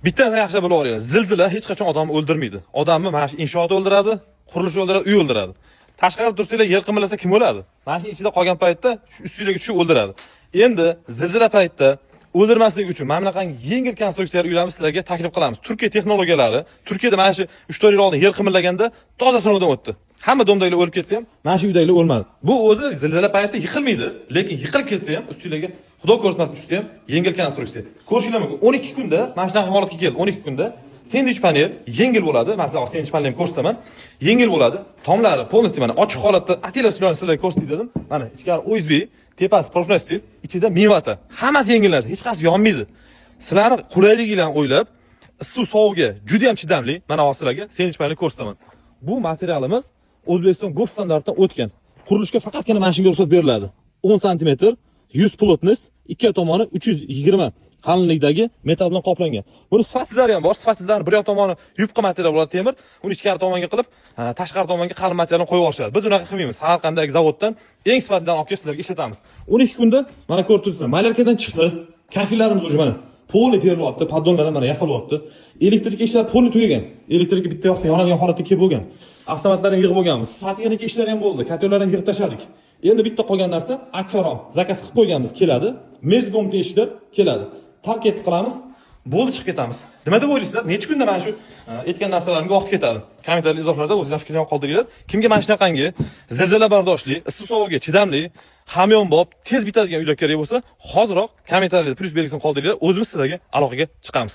Bittasi yaxshi bilib oling. Zilzila hech qachon odamni o'ldirmaydi. Odamni mana shu inshoot o'ldiradi, qurilish o'ldiradi, uy o'ldiradi. Tashqarida tursanglar yer qimirlasa kim o'ladi? Mana shu ichida qolgan paytda shu ustingizga tushib o'ldiradi. Endi zilzila paytida o'ldirmaslik uchun mana bunaqangi yengil konstruksiyalar uylarni sizlarga taklif qilamiz. Turkiya texnologiyalari, Turkiyada mana shu 3-4 yil oldin yer qimirlaganda toza sinovdan o'tdi. Hamma domdagilar o'lib ketsa ham, mana shu uydagilar o'lmadi. Bu o'zi zilzila paytida yiqilmaydi, lekin yiqilib ketsa ham ustingizga Xudo ko'rsmasin tushsa ham yengil konstruksiya. Ko'rishinglar mumkin. 12 kunda mana shunaqa holatga keldi. 12 kunda sendwich panel yengil bo'ladi. Masalan, sendwich panelni ko'rsataman. Yengil bo'ladi. Tomlari полностью mana ochiq holatda atila sizlarga ko'rsatib dedim. Mana ichkari USB, tepasi profnestiv, ichida mevata. Hammasi yengil narsa, hech qaysi yonmaydi. Sizlarni qulayligidan o'ylab, issiq sovuqga juda ham chidamli. Mana sizlarga sendwich panelni ko'rsataman. Bu materialimiz O'zbekiston GOP standartidan o'tgan. Qurilishga faqatgina mana shunga ruxsat beriladi. 10 sm 100 plotность, ikki tomoni 320 qalinlikdagi metal bilan qoplangan. Buni sifatsizlari ham bor. Sifatsizlar bir yoq tomoni yupqa material bo'ladi, temir. Uni ichkari tomonga qilib, tashqari tomonga qalin materialni qo'yib olishadi. Biz unaqa qilmaymiz. Samarqanddagi zavoddan eng sifatlidan olib kelib sizlarga ishlatamiz. 12 kunda mana ko'rib turibsizlar, malarkadan chiqdi. Kafillarimiz уже mana polni terilyapti, paddonlar ham mana yasalyapti. Elektrik ishlar polni tugagan. Elektrik bitta yoqda yonadigan holatga kelib bo'lgan. Avtomatlarni yig'ib bo'lganmiz. Satiyaniki ishlar ham bo'ldi. Katerlarni ham yig'ib tashladik. Endi bitta qolgan narsa akfaron zakaz qilib qo'yganmiz, keladi. Mezgom teshiklar keladi. Tarket qilamiz, bo'ldi chiqib ketamiz. Nima deb o'ylaysizlar? Necha kunda mana shu aytgan narsalarimga vaqt ketadi. Kommentariylar izohlarda o'zingizlar fikringizni qoldiringlar. Kimga mana shunaqangi zilzila bardoshli, issiq sovuqga chidamli, hamyonbop, tez bitadigan uylar kerak bo'lsa, hoziroq kommentariylarda plyus belgisini qoldiringlar. O'zimiz sizlarga aloqaga chiqamiz.